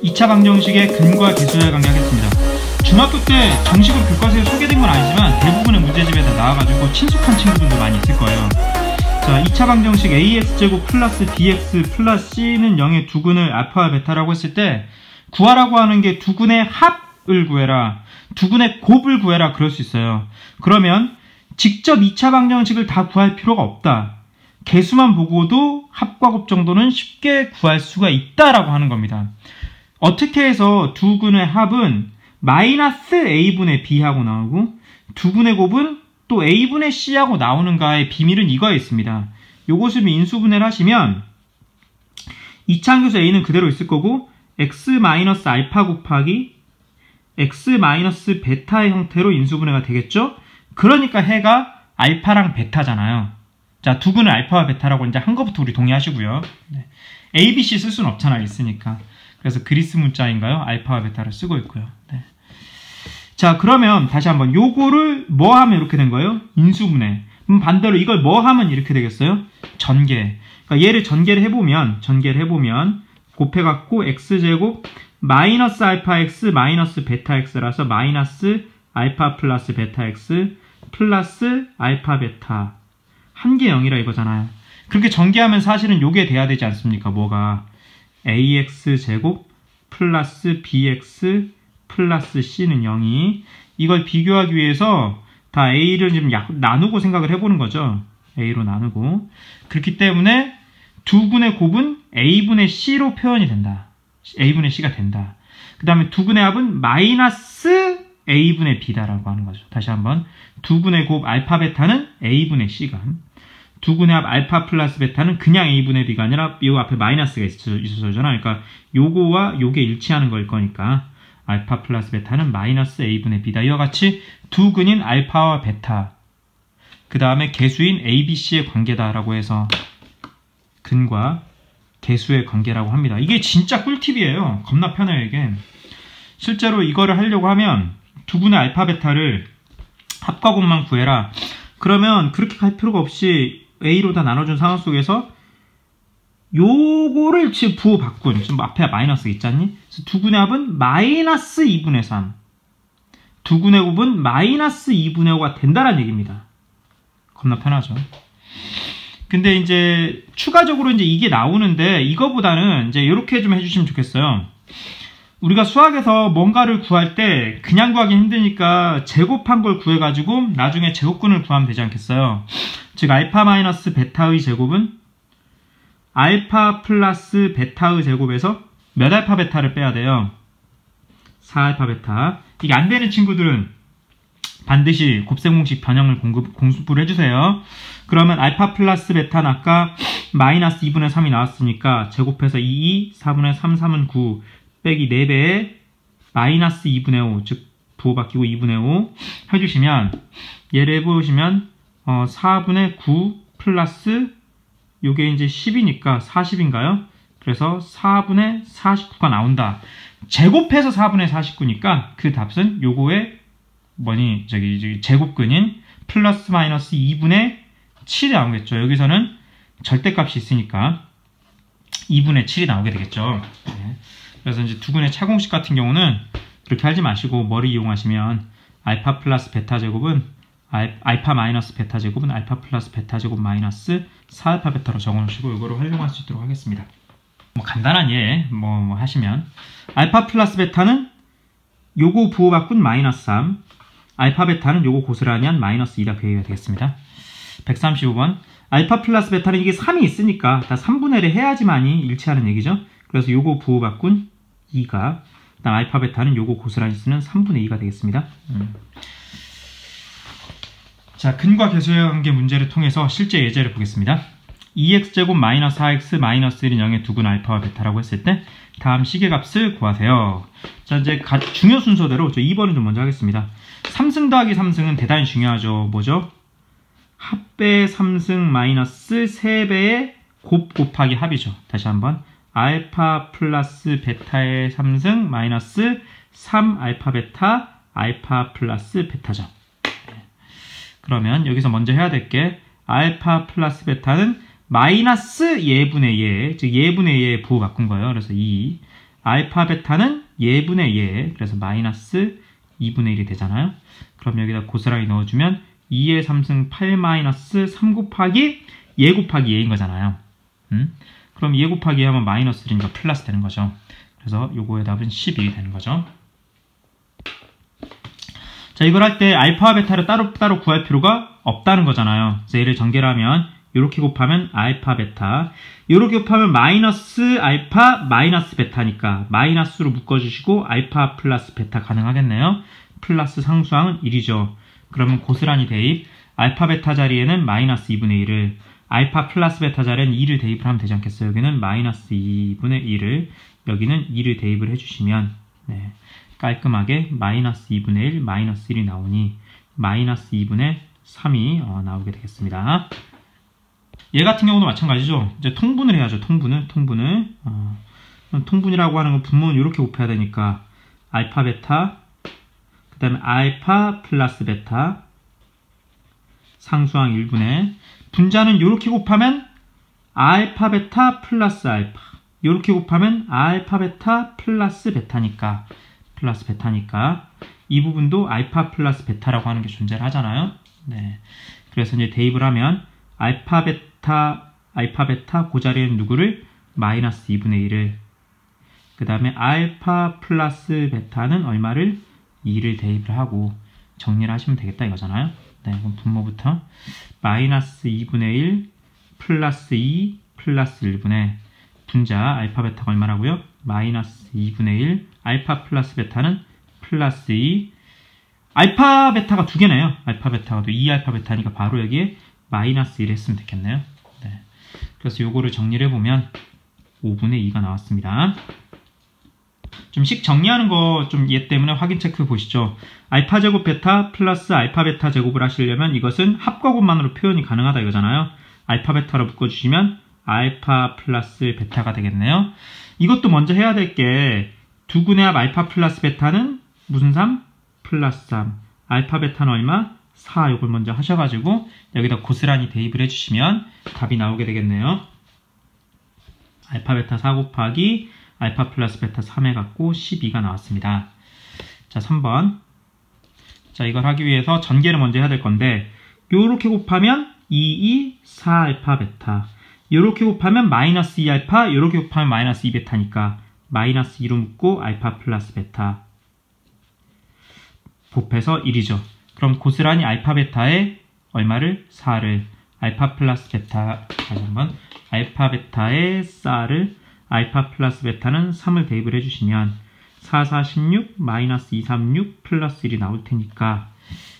2차 방정식의 근과 계수에 관계 하겠습니다. 중학교 때 정식으로 교과서에 소개된 건 아니지만 대부분의 문제집에 다 나와가지고 친숙한 친구들도 많이 있을 거예요. 자, 2차 방정식 ax제곱 플러스 bx 플러스 c는 0의 두근을 알파와 베타라고 했을 때 구하라고 하는 게 두근의 합을 구해라, 두근의 곱을 구해라 그럴 수 있어요. 그러면 직접 2차 방정식을 다 구할 필요가 없다. 개수만 보고도 합과 곱 정도는 쉽게 구할 수가 있다라고 하는 겁니다. 어떻게 해서 두근의 합은 마이너스 a분의 b하고 나오고 두근의 곱은 또 a분의 c하고 나오는가의 비밀은 이거에 있습니다. 요것을 인수분해를 하시면 2차 함수에서 a는 그대로 있을 거고 x-알파 곱하기 x-베타의 형태로 인수분해가 되겠죠? 그러니까 해가 알파랑 베타잖아요. 자, 두근을 알파와 베타라고 이제 한 것부터 우리 동의하시고요. 네. A, B, C 쓸 수는 없잖아요. 있으니까. 그래서 그리스 문자인가요? 알파와 베타를 쓰고 있고요. 네. 자, 그러면 다시 한번 요거를 뭐 하면 이렇게 된 거예요? 인수분해. 그럼 반대로 이걸 뭐 하면 이렇게 되겠어요? 전개. 그러니까 얘를 전개를 해보면 곱해갖고 x제곱 마이너스 알파 x 마이너스 베타 x라서 마이너스 알파 플러스 베타 x 플러스 알파 베타 한 개 0이라 이거잖아요. 그렇게 전개하면 사실은 요게 돼야 되지 않습니까? 뭐가 ax제곱 플러스 bx 플러스 c는 0이 이걸 비교하기 위해서 다 a를 좀 나누고 생각을 해보는 거죠. a로 나누고 그렇기 때문에 두근의 곱은 a분의 c로 표현이 된다. a분의 c가 된다. 그 다음에 두근의 합은 마이너스 a분의 b다라고 하는 거죠. 다시 한번 두근의 곱 알파 베타는 a분의 c가, 두근의 합 알파 플러스 베타는 그냥 a분의 b가 아니라 요 앞에 마이너스가 있어서잖아. 그러니까 요거와 요게 일치하는 걸 거니까 알파 플러스 베타는 마이너스 a분의 b다. 이와 같이 두근인 알파와 베타 그 다음에 개수인 a, b, c의 관계다라고 해서 근과 개수의 관계라고 합니다. 이게 진짜 꿀팁이에요. 겁나 편해요 이게. 실제로 이거를 하려고 하면 두근의 알파 베타를 합과 곱만 구해라. 그러면 그렇게 갈 필요가 없이 a로 다 나눠준 상황 속에서 요거를 지금 부호 바꾼, 지금 앞에 마이너스가 있잖니? 그래서 두근의 합은 마이너스 2분의 3 두근의 곱은 마이너스 2분의 5가 된다는 얘기입니다. 겁나 편하죠. 근데 이제 추가적으로 이제 이게 나오는데 이거보다는 이제 이렇게 좀 해주시면 좋겠어요. 우리가 수학에서 뭔가를 구할 때 그냥 구하기 힘드니까 제곱한 걸 구해가지고 나중에 제곱근을 구하면 되지 않겠어요. 즉 알파 마이너스 베타의 제곱은 알파 플러스 베타의 제곱에서 몇 알파 베타를 빼야 돼요? 4알파 베타. 이게 안 되는 친구들은 반드시 곱셈공식 변형을 공부를 해주세요. 그러면 알파 플러스 베타는 아까 마이너스 2분의 3이 나왔으니까 제곱해서 2, 4분의 3, 3은 9 빼기 4배에 마이너스 2분의 5, 즉 부호 바뀌고 2분의 5 해주시면 얘를 해보시면 4분의 9 플러스 요게 이제 10이니까 40인가요? 그래서 4분의 49가 나온다. 제곱해서 4분의 49니까 그 답은 요거의 뭐니 저기 제곱근인 플러스 마이너스 2분의 7이 나오겠죠. 여기서는 절대값이 있으니까 2분의 7이 나오게 되겠죠. 네. 그래서 이제 두근의 차공식 같은 경우는 그렇게 하지 마시고 머리 이용하시면 알파 플러스 베타 제곱은 알파 마이너스 베타 제곱은 알파 플러스 베타 제곱 마이너스 4알파 베타로 적어놓으시고 이거를 활용할 수 있도록 하겠습니다. 뭐 간단한 예 뭐 하시면 알파 플러스 베타는 요거 부호 바꾼 마이너스 3 알파 베타는 요거 고스란히 한 마이너스 2가 그 얘기가 되겠습니다. 135번 알파 플러스 베타는 이게 3이 있으니까 다 3분의 1을 해야지만이 일치하는 얘기죠. 그래서 요거 부호 바꾼 2가 그 다음 알파 베타는 요거 고스란히 쓰는 3분의 2가 되겠습니다. 자, 근과 계수의 관계 문제를 통해서 실제 예제를 보겠습니다. 2x제곱 마이너스 4x 마이너스 1인 0의 두근 알파와 베타라고 했을 때 다음 시계값을 구하세요. 자, 이제 중요 순서대로 저 2번을 좀 먼저 하겠습니다. 3승 더하기 3승은 대단히 중요하죠. 뭐죠? 합배의 3승 마이너스 3배의 곱 곱하기 합이죠. 다시 한번 알파 플러스 베타의 3승 마이너스 3알파 베타 알파 플러스 베타죠. 그러면 여기서 먼저 해야 될 게 알파 플러스 베타는 마이너스 예분의 예, 즉 예분의 예 부호 바꾼 거예요. 그래서 2 알파 베타는 예분의 예, 그래서 마이너스 2분의 1이 되잖아요. 그럼 여기다 고스란히 넣어주면 2의 3승 8 마이너스 3 곱하기 예 곱하기 예인 거잖아요. 그럼 예 곱하기 예 하면 마이너스 1이니까 플러스 되는 거죠. 그래서 요거의 답은 11이 되는 거죠. 자, 이걸 할 때 알파와 베타를 따로 구할 필요가 없다는 거잖아요. 그래서 얘를 전개를 하면 이렇게 곱하면 알파 베타, 이렇게 곱하면 마이너스 알파 마이너스 베타니까 마이너스로 묶어주시고 알파 플러스 베타 가능하겠네요. 플러스 상수항은 1이죠. 그러면 고스란히 대입, 알파 베타 자리에는 마이너스 2분의 1을, 알파 플러스 베타 자리에는 2를 대입을 하면 되지 않겠어요? 여기는 마이너스 2분의 1을, 여기는 2를 대입을 해주시면 네, 깔끔하게 마이너스 2분의 1, 마이너스 1이 나오니 마이너스 2분의 3이 나오게 되겠습니다. 얘 같은 경우도 마찬가지죠. 이제 통분을 해야죠. 통분을. 통분이라고 하는 건 분모는 이렇게 곱해야 되니까 알파 베타, 그 다음에 알파 플러스 베타, 상수항 1분의, 분자는 이렇게 곱하면 알파 베타 플러스 알파, 이렇게 곱하면 알파 베타 플러스 베타니까 이 부분도 알파 플러스 베타라고 하는 게 존재를 하잖아요. 네. 그래서 이제 대입을 하면 알파 베타 그 자리에는 누구를? 마이너스 2분의 1을, 그 다음에 알파 플러스 베타는 얼마를? 2를 대입을 하고 정리를 하시면 되겠다 이거잖아요. 네, 그럼 분모부터 마이너스 2분의 1 플러스 2 플러스 1분의 분자 알파 베타가 얼마라고요? 마이너스 2분의 1, 알파 플러스 베타는 플러스 2, 알파 베타가 두 개네요. 알파 베타가 2알파 베타니까 바로 여기에 마이너스 1 했으면 되겠네요. 네. 그래서 요거를 정리를 해보면 5분의 2가 나왔습니다. 좀 식 정리하는 거 좀 얘 때문에 확인 체크 보시죠. 알파 제곱 베타 플러스 알파 베타 제곱을 하시려면 이것은 합과 곱만으로 표현이 가능하다 이거잖아요. 알파 베타로 묶어주시면 알파 플러스 베타가 되겠네요. 이것도 먼저 해야 될 게 두근의 합 알파 플러스 베타는 무슨 3? 플러스 3. 알파 베타는 얼마? 4. 이걸 먼저 하셔가지고 여기다 고스란히 대입을 해주시면 답이 나오게 되겠네요. 알파 베타 4 곱하기 알파 플러스 베타 3 해갖고 12가 나왔습니다. 자, 3번. 자, 이걸 하기 위해서 전개를 먼저 해야 될 건데 요렇게 곱하면 2, 4 알파 베타, 요렇게 곱하면 마이너스 2 알파, 요렇게 곱하면 마이너스 2 베타니까 마이너스 2로 묶고 알파 플러스 베타 곱해서 1이죠. 그럼 고스란히 알파 베타에 얼마를? 4를, 알파 플러스 베타, 다시 한번 알파 베타에 4를, 알파 플러스 베타는 3을 대입을 해주시면 4, 4, 16, 마이너스 2, 3, 6 플러스 1이 나올 테니까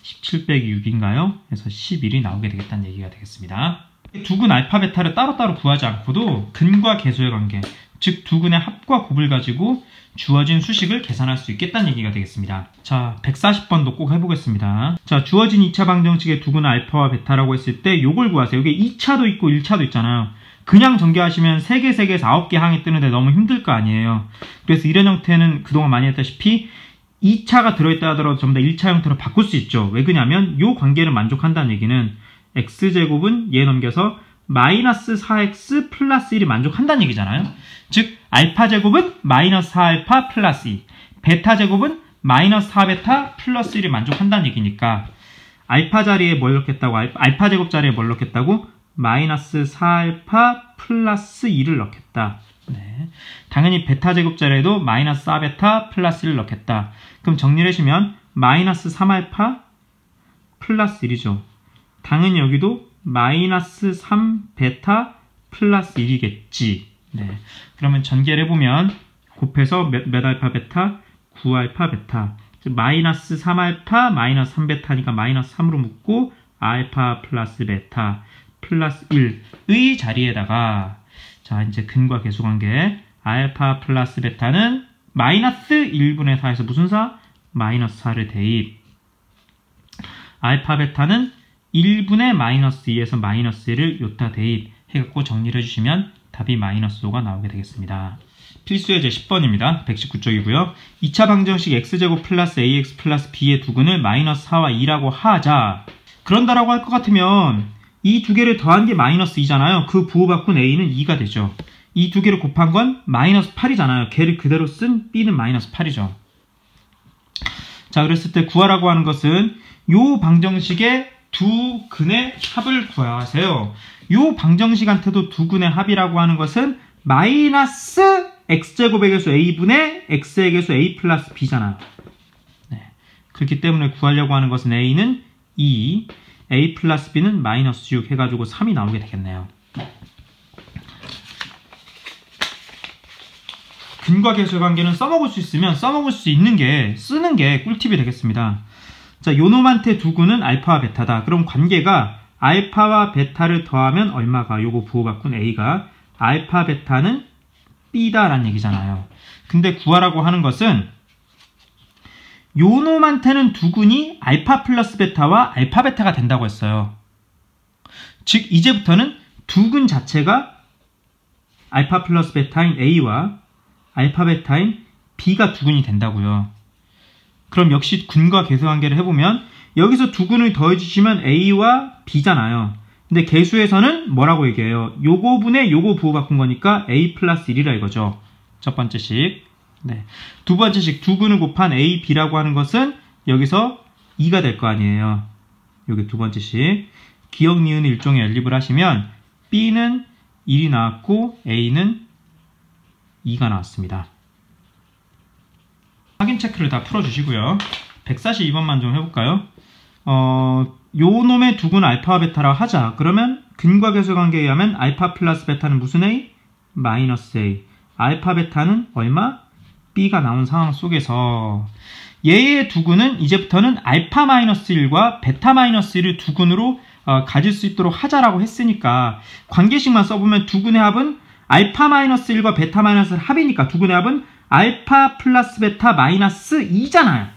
17 빼기 6인가요? 그래서 11이 나오게 되겠다는 얘기가 되겠습니다. 두근 알파 베타를 따로따로 구하지 않고도 근과 계수의 관계, 즉 두근의 합과 곱을 가지고 주어진 수식을 계산할 수 있겠다는 얘기가 되겠습니다. 자, 140번도 꼭 해보겠습니다. 자, 주어진 2차 방정식의 두근 알파와 베타라고 했을 때 요걸 구하세요. 여기 2차도 있고 1차도 있잖아요. 그냥 전개하시면 3개, 3개에서 9개 항이 뜨는데 너무 힘들 거 아니에요. 그래서 이런 형태는 그동안 많이 했다시피 2차가 들어있다 하더라도 전부 다 1차 형태로 바꿀 수 있죠. 왜 그러냐면 이 관계를 만족한다는 얘기는 x제곱은 얘 넘겨서 마이너스 4x 플러스 1이 만족한다는 얘기잖아요. 즉 알파제곱은 마이너스 4알파 플러스 2, 베타제곱은 마이너스 4베타 플러스 1이 만족한다는 얘기니까 알파 자리에 뭘 넣겠다고? 알파제곱 자리에 뭘 넣겠다고? 마이너스 4알파 플러스 2를 넣겠다. 네. 당연히 베타제곱 자리에도 마이너스 4베타 플러스 1을 넣겠다. 그럼 정리를 해주면 마이너스 3알파 플러스 1이죠. 당연히 여기도 마이너스 3베타 플러스 1이겠지. 네. 그러면 전개를 해보면 곱해서 몇 알파 베타? 9알파 베타. 즉 마이너스 3알파 마이너스 3베타니까 마이너스 3으로 묶고 알파 플러스 베타 플러스 1의 자리에다가 자 이제 근과 계수 관계 알파 플러스 베타는 마이너스 1분의 4에서 무슨 4? 마이너스 4를 대입, 알파 베타는 1분의 마이너스 2에서 마이너스 1을 요타 대입 해갖고 정리를 해주시면 답이 마이너스 5가 나오게 되겠습니다. 필수 예제 10번입니다. 119쪽이고요. 2차 방정식 x제곱 플러스 ax 플러스 b의 두근을 마이너스 4와 2라고 하자. 그런다라고 할 것 같으면 이 두 개를 더한 게 마이너스 2잖아요. 그 부호 바꾼 a는 2가 되죠. 이 두 개를 곱한 건 마이너스 8이잖아요. 걔를 그대로 쓴 b는 마이너스 8이죠. 자, 그랬을 때 구하라고 하는 것은 요 방정식의 두 근의 합을 구하세요. 요 방정식한테도 두 근의 합이라고 하는 것은 마이너스 x제곱의 개수 a분의 x의 개수 a 플러스 b잖아요. 네. 그렇기 때문에 구하려고 하는 것은 a는 2, a 플러스 b는 마이너스 6 해가지고 3이 나오게 되겠네요. 근과 계수의 관계는 써먹을 수 있으면 써먹을 수 있는 게 쓰는 게 꿀팁이 되겠습니다. 자, 요놈한테 두 근은 알파와 베타다. 그럼 관계가 알파와 베타를 더하면 얼마가? 요거 부호바꾼 a가 알파 베타는 b다라는 얘기잖아요. 근데 구하라고 하는 것은 요놈한테는 두 근이 알파 플러스 베타와 알파 베타가 된다고 했어요. 즉 이제부터는 두 근 자체가 알파 플러스 베타인 a와 알파 베타인 b가 두 근이 된다고요. 그럼 역시 근과 계수 관계를 해보면 여기서 두 근을 더해주시면 a와 b잖아요. 근데 계수에서는 뭐라고 얘기해요? 요거 분의 요거 부호 바꾼 거니까 a 플러스 1이라 이거죠. 첫 번째 식. 네. 두 번째 식, 두 근을 곱한 a, b라고 하는 것은 여기서 2가 될 거 아니에요. 여기 두 번째 식. 기억 니은 일종의 연립을 하시면 b는 1이 나왔고 a는 2가 나왔습니다. 확인 체크를 다 풀어주시고요. 142번만 좀 해볼까요? 요 놈의 두 근 알파와 베타라고 하자. 그러면 근과 계수 관계에 의하면 알파 플러스 베타는 무슨 a? 마이너스 a. 알파 베타는 얼마? b가 나온 상황 속에서 얘의 두 근은 이제부터는 알파 마이너스 1과 베타 마이너스 1을 두 근으로 가질 수 있도록 하자라고 했으니까 관계식만 써보면 두 근의 합은 알파 마이너스 1과 베타 마이너스 1 합이니까 두 근의 합은 알파 플러스 베타 마이너스 2잖아요.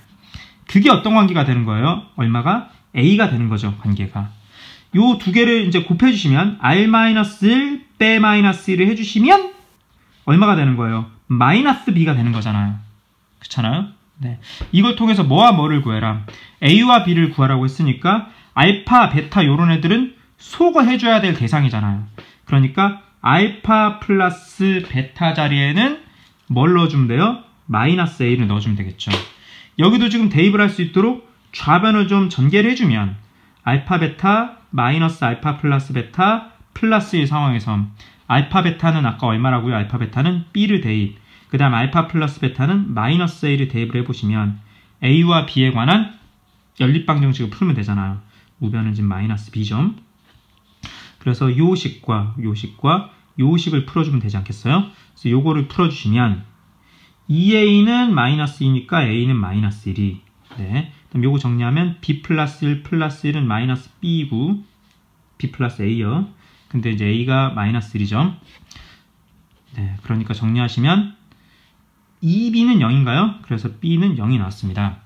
그게 어떤 관계가 되는 거예요? 얼마가? a가 되는 거죠, 관계가. 요 두 개를 이제 곱해주시면 r-1 빼-1을 해주시면 얼마가 되는 거예요? 마이너스 b가 되는 거잖아요. 그렇잖아요? 네. 이걸 통해서 뭐와 뭐를 구해라? a와 b를 구하라고 했으니까 알파, 베타 요런 애들은 소거해줘야 될 대상이잖아요. 그러니까 알파 플러스 베타 자리에는 뭘 넣어주면 돼요? 마이너스 a를 넣어주면 되겠죠. 여기도 지금 대입을 할 수 있도록 좌변을 좀 전개를 해주면 알파 베타 마이너스 알파 플러스 베타 플러스의 상황에서 알파 베타는 아까 얼마라고요? 알파 베타는 b를 대입, 그 다음 알파 플러스 베타는 마이너스 a를 대입을 해보시면 a와 b에 관한 연립방정식을 풀면 되잖아요. 우변은 지금 마이너스 b점. 그래서 요 식과 요 식과 요 식을 풀어주면 되지 않겠어요? 그래서 요거를 풀어주시면 2a는 마이너스 2니까 a는 마이너스 1이. 네. 그럼 요거 정리하면 b 플러스 1 플러스 1은 마이너스 b이고 b 플러스 a요. 근데 이제 a가 마이너스 1이죠. 네. 그러니까 정리하시면 2b는 0인가요? 그래서 b는 0이 나왔습니다.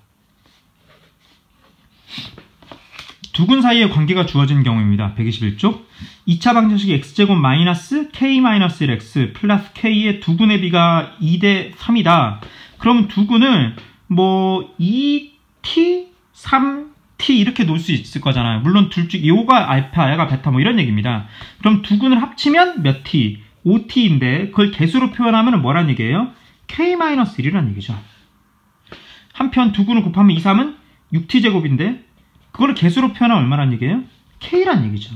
두 근 사이의 관계가 주어진 경우입니다. 121쪽. 2차 방정식이 x제곱 마이너스 k-1x 플러스 k의 두 근의 비가 2대 3이다. 그러면 두 근을 뭐 2t, 3t 이렇게 놓을 수 있을 거잖아요. 물론 둘 중 요가 알파, 얘가 베타 뭐 이런 얘기입니다. 그럼 두 근을 합치면 몇 t? 5t인데 그걸 개수로 표현하면 뭐란 얘기예요? k-1이란 얘기죠. 한편 두 근을 곱하면 2, 3은 6t제곱인데 그거를 개수로 표현하면 얼마란 얘기예요? k란 얘기죠.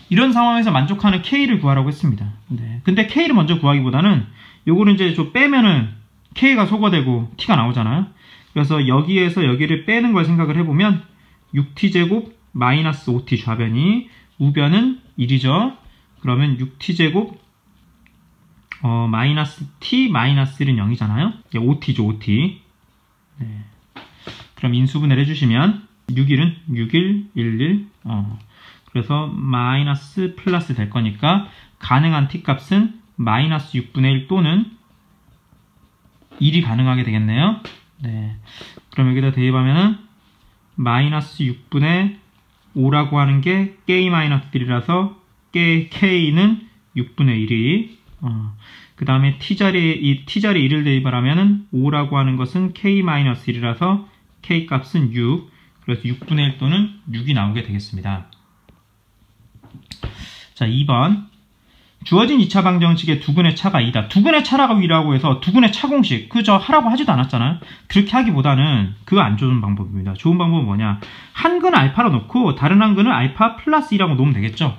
이런 상황에서 만족하는 k를 구하라고 했습니다. 네. 근데 k를 먼저 구하기보다는 요거를 이제 좀 빼면은 k가 소거되고 t가 나오잖아요. 그래서 여기에서 여기를 빼는 걸 생각을 해보면 6t제곱 마이너스 5t 좌변이 우변은 1이죠. 그러면 6t제곱 마이너스 t 마이너스 1은 0이잖아요. 5t죠, 5t. 네. 그럼 인수분해를 해주시면 6일은 6일, 11, 그래서 마이너스 플러스 될 거니까 가능한 t값은 마이너스 6분의 1 또는 1이 가능하게 되겠네요. 네. 그럼 여기다 대입하면은 마이너스 6분의 5라고 하는 게 k-1이라서 k는 6분의 1이 그 다음에 t자리에 이 t자리에 1을 대입을 하면은 5라고 하는 것은 k-1이라서 k 값은 6, 그래서 6분의 1 또는 6이 나오게 되겠습니다. 자, 2번. 주어진 2차 방정식의 두근의 차가 2다. 두근의 차라고 2라고 해서 두근의 차 공식 그저 하라고 하지도 않았잖아요. 그렇게 하기보다는 그거 안 좋은 방법입니다. 좋은 방법은 뭐냐, 한 근을 알파로 놓고 다른 한 근을 알파 플러스 2라고 놓으면 되겠죠.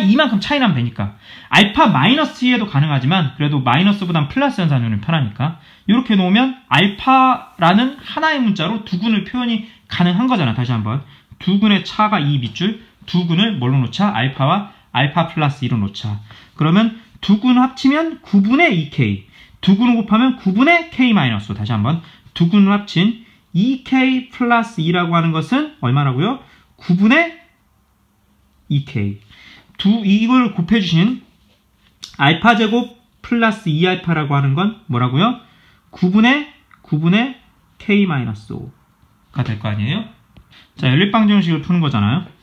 이만큼 차이 나면 되니까. 알파 마이너스 2에도 가능하지만 그래도 마이너스보단 플러스 연산율은 편하니까 이렇게 놓으면 알파라는 하나의 문자로 두근을 표현이 가능한 거잖아. 다시 한번 두근의 차가 2 밑줄, 두근을 뭘로 놓자? 알파와 알파 플러스 2로 놓자. 그러면 두근 합치면 9분의 2k, 두근을 곱하면 9분의 k-5. 다시 한번 두근을 합친 2k 플러스 2라고 하는 것은 얼마라고요? 9분의 2k. 이걸 곱해주신 알파 제곱 플러스 2알파라고 하는 건 뭐라고요? 9분의 k-5가 될 거 아니에요? 자, 연립방정식을 푸는 거잖아요.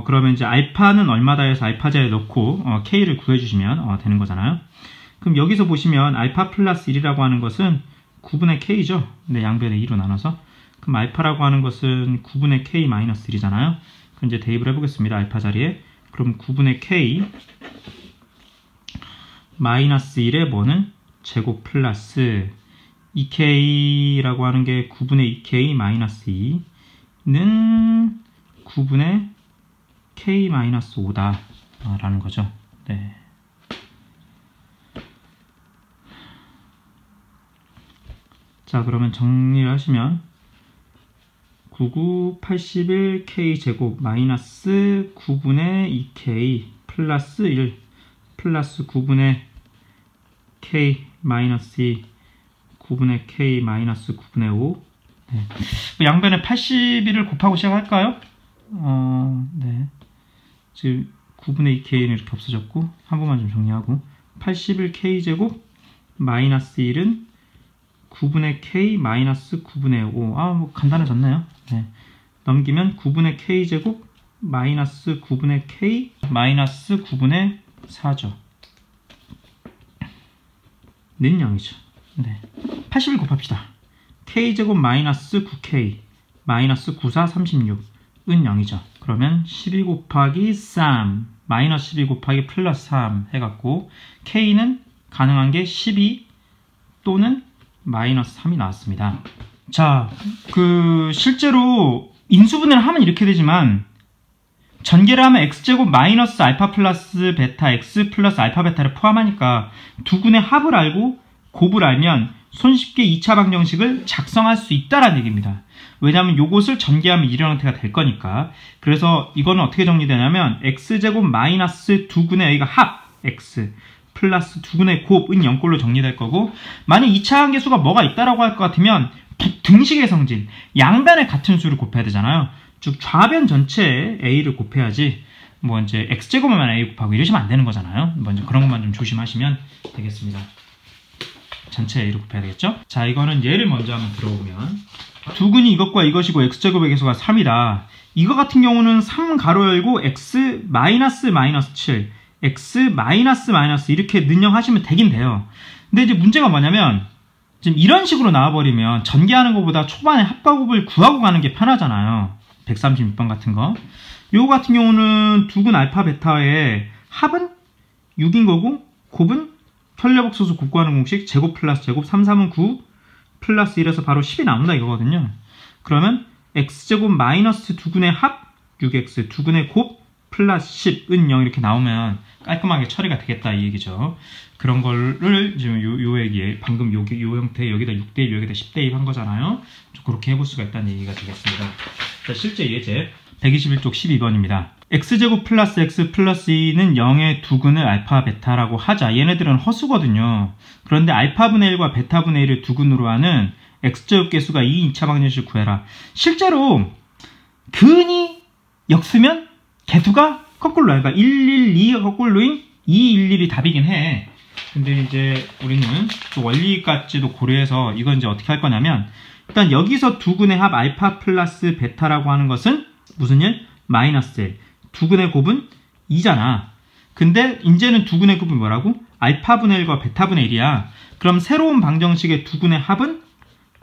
그러면 이제 알파는 얼마다 해서 알파자에 넣고 k를 구해주시면 되는 거잖아요. 그럼 여기서 보시면 알파 플러스 1이라고 하는 것은 9분의 k죠. 근데 양변에 2로 나눠서. 그럼 알파라고 하는 것은 9분의 k 마이너스 1이잖아요. 그럼 이제 대입을 해보겠습니다. 알파 자리에. 그럼 9분의 k 마이너스 1의 뭐는 제곱 플러스 2k라고 하는 게 9분의 2k 마이너스 2는 9분의 k-5다 라는 거죠. 네. 자, 그러면 정리를 하시면 99, 81 k제곱 마이너스 9분의 2k 플러스 1 플러스 9분의 k 마이너스 2 9분의 k 마이너스 9분의 5. 네. 양변에 81을 곱하고 시작할까요? 네. 지금 9분의 2k는 이렇게 없어졌고 한 번만 좀 정리하고 81k제곱 마이너스 1은 9분의 k 마이너스 9분의 5. 뭐 간단해졌네요. 네. 넘기면 9분의 k제곱 마이너스 9분의 k 마이너스 9분의 4죠. 는 0이죠. 네. 81 곱합시다. k제곱 마이너스 9k 마이너스 94 36 은 0이죠. 그러면 12 곱하기 3 마이너스 12 곱하기 플러스 3 해갖고 k는 가능한 게 12 또는 마이너스 3이 나왔습니다. 자, 실제로 인수분해를 하면 이렇게 되지만 전개를 하면 x제곱 마이너스 알파 플러스 베타 x 플러스 알파 베타를 포함하니까 두근의 합을 알고 곱을 알면 손쉽게 2차 방정식을 작성할 수 있다라는 얘기입니다. 왜냐하면 이것을 전개하면 이런 형태가 될 거니까. 그래서 이거는 어떻게 정리되냐면 x제곱 마이너스 두근의 여기가 합 x 플러스 두근의 곱은 0꼴로 정리될 거고, 만약 2차 관계수가 뭐가 있다라고 할 것 같으면 등식의 성질, 양변의 같은 수를 곱해야 되잖아요. 즉 좌변 전체에 a를 곱해야지 뭐 이제 x제곱만 a 곱하고 이러시면 안 되는 거잖아요. 먼저 그런 것만 좀 조심하시면 되겠습니다. 전체 a를 곱해야 되겠죠? 자, 이거는 예를 먼저 한번 들어보면 두근이 이것과 이것이고 x제곱의 개수가 3이다. 이거 같은 경우는 3 가로 열고 x 마이너스 7 x 마이너스 이렇게 능형하시면 되긴 돼요. 근데 이제 문제가 뭐냐면 지금 이런 식으로 나와버리면 전개하는 것보다 초반에 합과 곱을 구하고 가는 게 편하잖아요. 136번 같은 거. 요거 같은 경우는 두근 알파 베타의 합은 6인 거고 곱은 혈려복소수 곱 구하는 공식 제곱 플러스 제곱 3, 3은 9 플러스 1에서 바로 10이 나온다 이거거든요. 그러면 x제곱 마이너스 두근의 합 6x 두근의 곱 플러스 10은 0 이렇게 나오면 깔끔하게 처리가 되겠다 이 얘기죠. 그런 거를 지금 요 얘기에 방금 요 형태 여기다 6대1 여기다 10대1 한 거잖아요. 그렇게 해볼 수가 있다는 얘기가 되겠습니다. 자, 실제 예제 121쪽 12번입니다. x제곱 플러스 x 플러스 2는 0의 두근을 알파 베타라고 하자. 얘네들은 허수거든요. 그런데 알파분의 1과 베타분의 1을 두근으로 하는 x제곱 개수가 2인 2차 방정식을 구해라. 실제로 근이 역수면 개수가 거꾸로야. 그러니까 112가 거꾸로인 211이 답이긴 해. 근데 이제 우리는 또 원리까지도 고려해서 이건 이제 어떻게 할 거냐면 일단 여기서 두근의 합 알파 플러스 베타라고 하는 것은 무슨 일? 마이너스 1. 두근의 곱은 2잖아. 근데 이제는 두근의 곱은 뭐라고? 알파분의 1과 베타분의 1이야. 그럼 새로운 방정식의 두근의 합은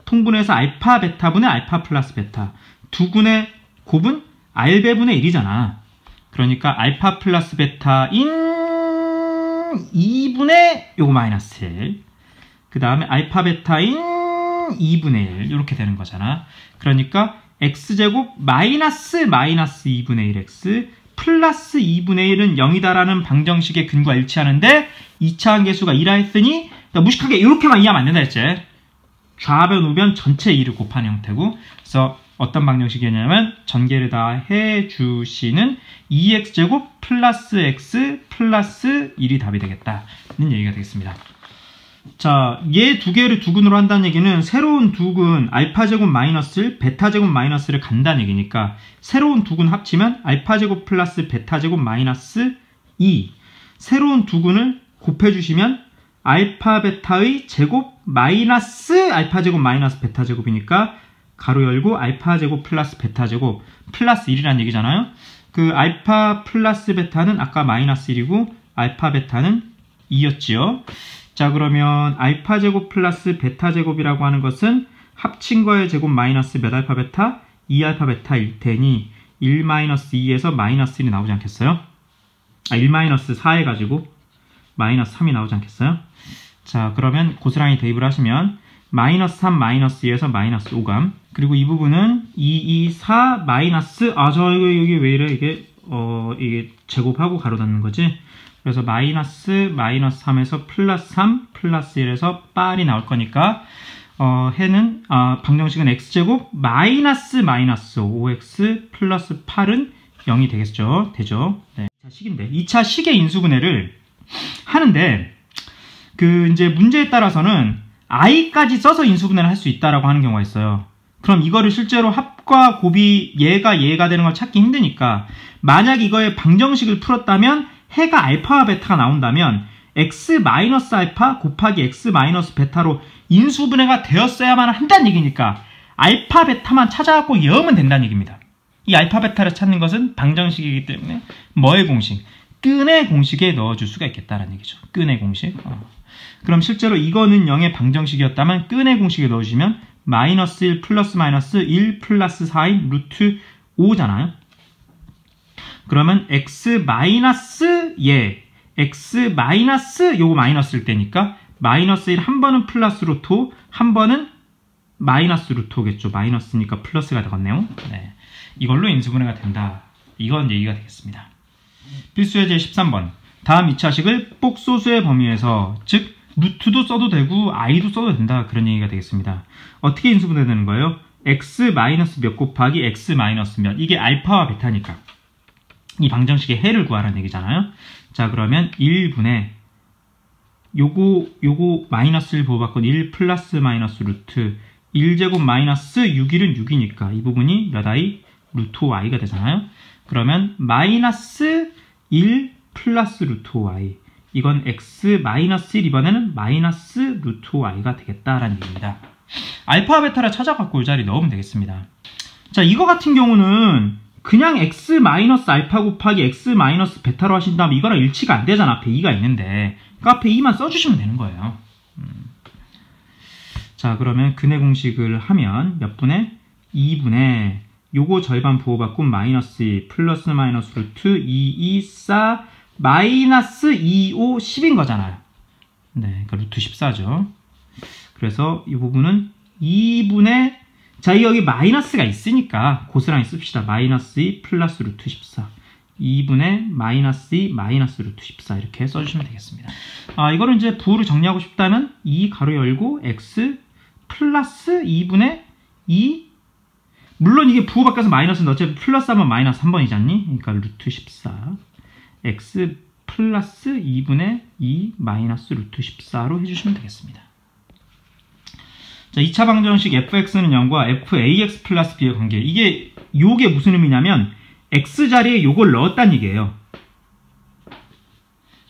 통분해서 알파 베타분의 알파 플러스 베타. 두근의 곱은 r배분의 1이잖아. 그러니까 알파 플러스 베타인 2분의 요거 마이너스 1. 그 다음에 알파 베타인 2분의 1 이렇게 되는 거잖아. 그러니까 x제곱 마이너스 2분의 1x 플러스 2분의 1은 0이다라는 방정식의 근거와 일치하는데 2차 함계수가 2라 했으니 무식하게 이렇게만 이해하면 안 된다 했지. 좌변 우변 전체 2를 곱하는 형태고, 그래서 어떤 방정식이냐면 전개를 다 해주시는 2x제곱 플러스 x 플러스 1이 답이 되겠다는 얘기가 되겠습니다. 자, 얘 두 개를 두근으로 한다는 얘기는 새로운 두근 알파제곱 마이너스 1, 베타제곱 마이너스 1을 간다는 얘기니까 새로운 두근 합치면 알파제곱 플러스 베타제곱 마이너스 2, 새로운 두근을 곱해주시면 알파 베타의 제곱 마이너스 알파제곱 마이너스 베타제곱이니까 가로 열고 알파제곱 플러스 베타제곱 플러스 1이라는 얘기잖아요. 그 알파 플러스 베타는 아까 마이너스 1이고 알파 베타는 2였지요. 자, 그러면 알파제곱 플러스 베타제곱이라고 하는 것은 합친 거의 제곱 마이너스 몇 알파 베타? 2알파 베타일 테니 1 마이너스 2에서 마이너스 1이 나오지 않겠어요? 1 마이너스 4 해가지고 마이너스 3이 나오지 않겠어요? 자, 그러면 고스란히 대입을 하시면 마이너스 3 마이너스 2에서 마이너스 5감, 그리고 이 부분은 2, 2, 4 마이너스, 저 이거 여기 왜 이래? 이게 제곱하고 가로 닫는 거지? 그래서 마이너스 3에서 플러스 3 플러스 1에서 빨이 나올 거니까 해는 방정식은 x제곱 마이너스 5x 플러스 8은 0이 되겠죠. 되죠. 네. 2차 식인데 2차 식의 인수분해를 하는데 이제 문제에 따라서는 i까지 써서 인수분해를 할 수 있다라고 하는 경우가 있어요. 그럼 이거를 실제로 합과 곱이 얘가 되는 걸 찾기 힘드니까 만약 이거의 방정식을 풀었다면 해가 알파와 베타가 나온다면 x-알파 곱하기 x-베타로 인수분해가 되었어야만 한다는 얘기니까 알파 베타만 찾아갖고 외우면 된다는 얘기입니다. 이 알파 베타를 찾는 것은 방정식이기 때문에 뭐의 공식? 끈의 공식에 넣어줄 수가 있겠다라는 얘기죠. 끈의 공식. 그럼 실제로 이거는 0의 방정식이었다면 끈의 공식에 넣어주시면 마이너스 1 플러스 마이너스 1 플러스 4인 루트 5잖아요. 그러면 x 마이너스 x 마이너스 요거 마이너스일 때니까 마이너스 1 한 번은 플러스 루트 5, 한 번은 마이너스 루트 5겠죠. 마이너스니까 플러스가 되겠네요. 네. 이걸로 인수분해가 된다. 이건 얘기가 되겠습니다. 필수예제 13번. 다음 2차식을 복소수의 범위에서, 즉 루트도 써도 되고 i도 써도 된다. 그런 얘기가 되겠습니다. 어떻게 인수분해 되는 거예요? x 마이너스 몇 곱하기 x 마이너스 몇. 이게 알파와 베타니까 이 방정식의 해를 구하라는 얘기잖아요. 자, 그러면 1분의 요거 마이너스 1 부호바꾼 1 플러스 마이너스 루트 1제곱 마이너스 6일은 6이니까 이 부분이 몇 i? 루트 5i가 되잖아요. 그러면 마이너스 1 플러스 루트 5i, 이건 x 마이너스 1, 이번에는 마이너스 루트 5i가 되겠다라는 얘기입니다. 알파 베타를 찾아갖고 이 자리 넣으면 되겠습니다. 자, 이거 같은 경우는 그냥 x 마이너스 알파 곱하기 x 마이너스 베타로 하신 다음에 이거랑 일치가 안 되잖아. 앞에 2가 있는데 그 앞에 2만 써주시면 되는 거예요. 자, 그러면 근의 공식을 하면 몇 분의? 2분의 요거 절반 부호바꾼 마이너스 2 플러스 마이너스 루트 2, 2, 4 마이너스 2, 5, 10인 거잖아요. 네, 그러니까 루트 14죠. 그래서 이 부분은 2분의, 자, 여기 마이너스가 있으니까 고스란히 씁시다. 마이너스 2 플러스 루트 14. 2분의 마이너스 2 마이너스 루트 14 이렇게 써주시면 되겠습니다. 이거를 이제 부호를 정리하고 싶다면 2 가로 열고 x 플러스 2분의 2, 물론 이게 부호 바뀌어서 마이너스인데 어차피 플러스 하면 마이너스 한 번이잖니? 그러니까 루트 14 x 플러스 2분의 2 마이너스 루트 14로 해주시면 되겠습니다. 자, 2차 방정식 fx는 0과 fax 플러스 b의 관계. 요게 무슨 의미냐면 x 자리에 요걸 넣었다는 얘기예요.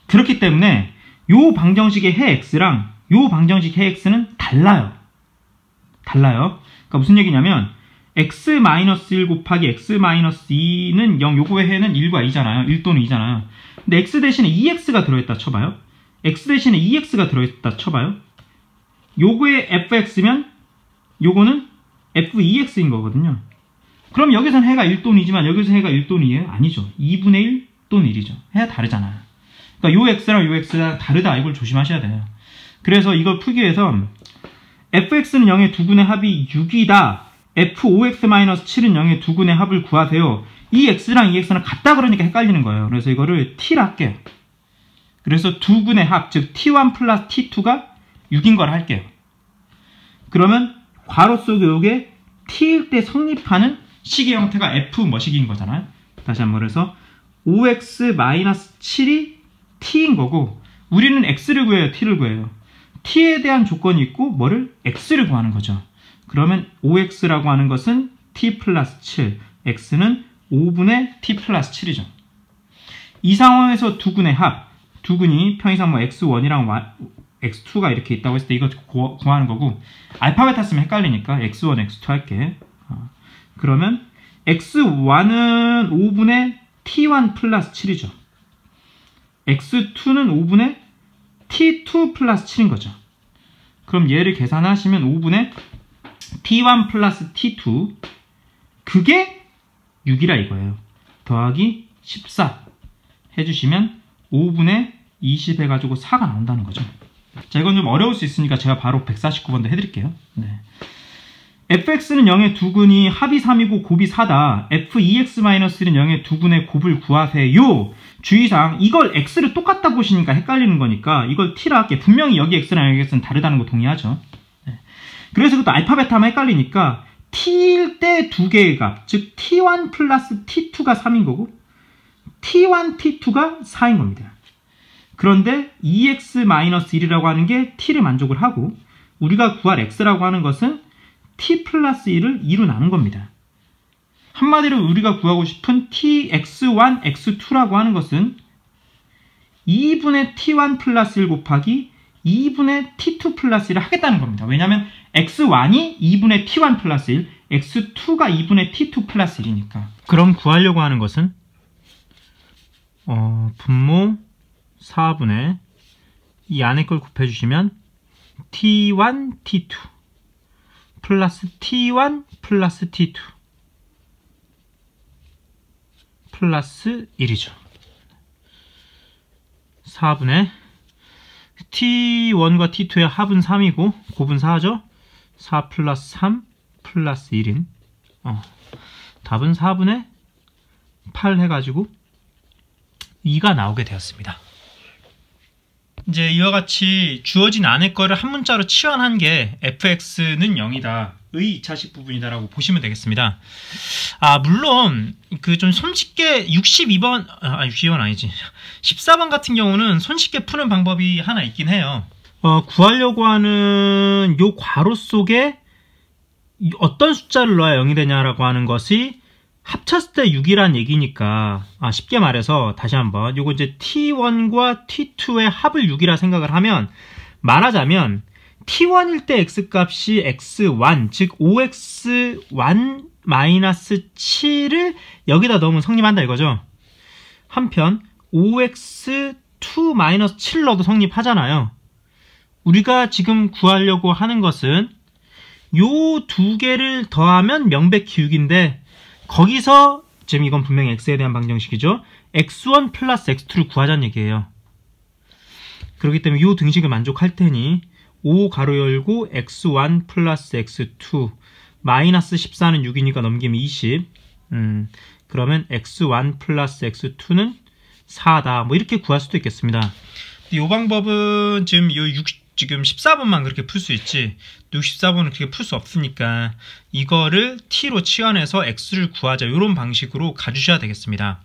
그렇기 때문에 요 방정식의 해 x랑 요 방정식 해 x는 달라요. 그러니까 무슨 얘기냐면 x-1 곱하기 x-2는 0, 요거의 해는 1과 2잖아요. 1 또는 2잖아요. 근데 x 대신에 2x가 들어있다 쳐봐요. x 대신에 2x가 들어있다 쳐봐요. 요거의 fx면 요거는 f2x인 거거든요. 그럼 여기서는 해가 1 또는 2지만 여기서 해가 1 또는 2예요? 아니죠. 2분의 1 또는 1이죠. 해가 다르잖아요. 그러니까 요 x랑 요 x랑 다르다. 이걸 조심하셔야 돼요. 그래서 이걸 풀기 위해서 fx는 0의 두근의 합이 6이다. f5x-7은 0의 두근의 합을 구하세요. 이 x랑 이 x는 같다 그러니까 헷갈리는 거예요. 그래서 이거를 t라 할게요. 그래서 두근의 합, 즉 t1 플러스 t2가 6인 걸 할게요. 그러면 괄호 속에 요게 t일 때 성립하는 식의 형태가 f 뭐식인 거잖아요. 다시 한번 해서 5x-7이 t인 거고 우리는 x를 구해요, t를 구해요. t에 대한 조건이 있고 뭐를? x를 구하는 거죠. 그러면 5x라고 하는 것은 t 플러스 7, x는 5분의 t 플러스 7이죠. 이 상황에서 두근의 합, 두근이 편의상 뭐 x1이랑 x2가 이렇게 있다고 했을 때 이거 구하는 거고 알파 베타 쓰면 헷갈리니까 x1, x2 할게. 그러면 x1은 5분의 t1 플러스 7이죠. x2는 5분의 t2 플러스 7인 거죠. 그럼 얘를 계산하시면 5분의 t1 플러스 t2 그게 6이라 이거예요. 더하기 14 해주시면 5분의 20 해가지고 4가 나온다는 거죠. 자, 이건 좀 어려울 수 있으니까 제가 바로 149번도 해드릴게요. 네. fx는 0의 두근이 합이 3이고 곱이 4다. f2x-1은 0의 두근의 곱을 구하세요. 주의사항, 이걸 x를 똑같다 보시니까 헷갈리는 거니까 이걸 t라 할게. 분명히 여기 x랑 여기 x는 다르다는 거 동의하죠. 네. 그래서 그것도 알파 베타만 헷갈리니까 t일 때 두 개의 값, 즉 t1 플러스 t2가 3인 거고 t1, t2가 4인 겁니다. 그런데 2x-1이라고 하는 게 t를 만족을 하고 우리가 구할 x라고 하는 것은 t 플러스 1을 2로 나눈 겁니다. 한마디로 우리가 구하고 싶은 tx1, x2라고 하는 것은 2분의 t1 플러스 1 곱하기 2분의 t2 플러스 1을 하겠다는 겁니다. 왜냐하면 x1이 2분의 t1 플러스 1, x2가 2분의 t2 플러스 1이니까. 그럼 구하려고 하는 것은 분모 4분의 이 안에 걸 곱해주시면 t1, t2 플러스 t1 플러스 t2 플러스 1이죠. 4분의 t1과 t2의 합은 3이고 곱은 4죠. 4 플러스 3 플러스 1인 답은 4분의 8 해가지고 2가 나오게 되었습니다. 이제 이와 같이 주어진 안의 거를 한 문자로 치환한 게 fx는 0이다 의 2차식 부분이다 라고 보시면 되겠습니다. 물론 그 좀 손쉽게 62번 62번 아니지 14번 같은 경우는 손쉽게 푸는 방법이 하나 있긴 해요. 구하려고 하는 요 괄호 속에 어떤 숫자를 넣어야 0이 되냐라고 하는 것이 합쳤을 때 6이란 얘기니까 쉽게 말해서 다시 한번 요거 이제 t1과 t2의 합을 6이라 생각을 하면 말하자면 t1일 때 x값이 x1 즉 5x1-7을 여기다 넣으면 성립한다 이거죠. 한편 5x2-7 넣어도 성립하잖아요. 우리가 지금 구하려고 하는 것은 요 두 개를 더하면 명백히 6인데 거기서 지금 이건 분명히 x에 대한 방정식이죠. x1 플러스 x2를 구하자는 얘기예요. 그렇기 때문에 이 등식을 만족할 테니 5 가로 열고 x1 플러스 x2 마이너스 14는 6이니까 넘기면 20 그러면 x1 플러스 x2는 4다 뭐 이렇게 구할 수도 있겠습니다. 이 방법은 지금 지금 14번만 그렇게 풀 수 있지 64번은 그렇게 풀 수 없으니까 이거를 t로 치환해서 x를 구하자 이런 방식으로 가주셔야 되겠습니다.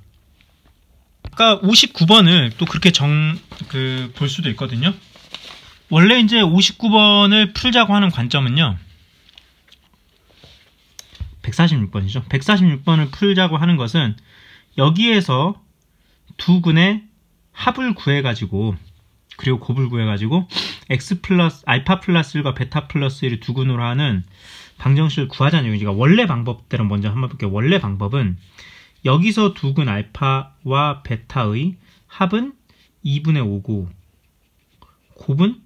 아까 59번을 또 그렇게 볼 수도 있거든요. 원래 이제 59번을 풀자고 하는 관점은요 146번이죠. 146번을 풀자고 하는 것은 여기에서 두 근의 합을 구해가지고 그리고 곱을 구해가지고 x 플러스 알파 플러스 1과 베타 플러스 1을 두 근으로 하는 방정식을 구하자는 얘기가 원래 방법대로 먼저 한번 볼게요. 원래 방법은 여기서 두 근 알파와 베타의 합은 2분의 5고 곱은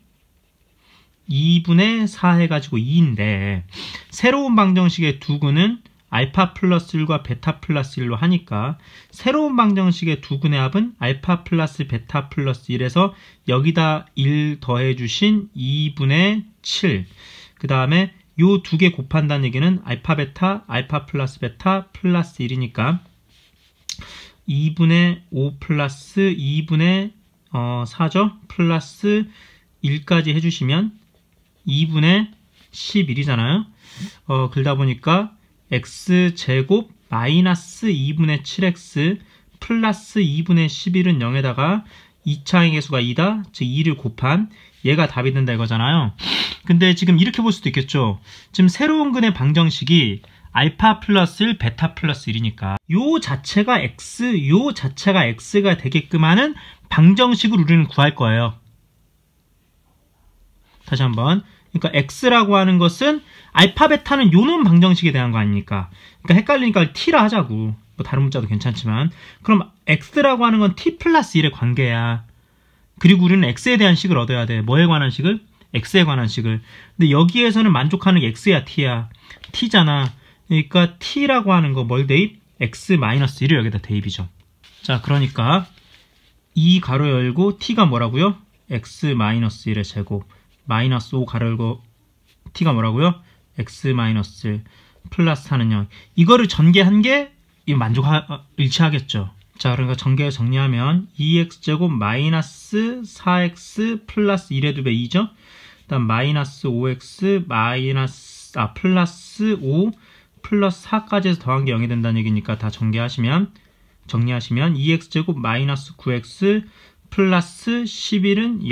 2분의 4 해가지고 2인데 새로운 방정식의 두 근은 알파 플러스 1과 베타 플러스 1로 하니까 새로운 방정식의 두 근의 합은 알파 플러스 베타 플러스 1에서 여기다 1 더해주신 2분의 7. 그 다음에 요 두 개 곱한다는 얘기는 알파 베타, 알파 플러스 베타 플러스 1이니까 2분의 5 플러스 2분의 4죠? 플러스 1까지 해주시면 2분의 11이잖아요. 그러다 보니까 x제곱 마이너스 2분의 7x 플러스 2분의 11은 0에다가 2차의 개수가 2다. 즉 2를 곱한 얘가 답이 된다 이거잖아요. 근데 지금 이렇게 볼 수도 있겠죠. 지금 새로운 근의 방정식이 알파 플러스 1, 베타 플러스 1이니까 요 자체가 x, 요 자체가 x가 되게끔 하는 방정식을 우리는 구할 거예요. 다시 한번. 그러니까 x라고 하는 것은 알파, 베타는 요놈 방정식에 대한 거 아닙니까? 그러니까 헷갈리니까 t라 하자고. 뭐 다른 문자도 괜찮지만. 그럼 x라고 하는 건 t 플러스 1의 관계야. 그리고 우리는 x에 대한 식을 얻어야 돼. 뭐에 관한 식을? x에 관한 식을. 근데 여기에서는 만족하는 게 x야, t야. t잖아. 그러니까 t라고 하는 거 뭘 대입? x-1을 여기다 대입이죠. 자, 그러니까 이 가로 열고 t가 뭐라고요? x-1의 제곱 마이너스 5 가로 열고 t가 뭐라고요? x-1 플러스 4는 0. 이거를 전개한 게 일치하겠죠. 자, 그러니까 전개 정리하면 2x제곱 마이너스 4x 플러스 1의 2배 2죠. 그 다음 마이너스 5x 플러스 5 플러스 4까지 해서 더한 게 0이 된다는 얘기니까 다 정리하시면 2x제곱 마이너스 9x 플러스 11은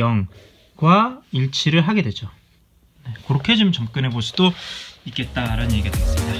0과 일치를 하게 되죠. 네, 그렇게 좀 접근해 볼 수도 있겠다라는 얘기가 되겠습니다.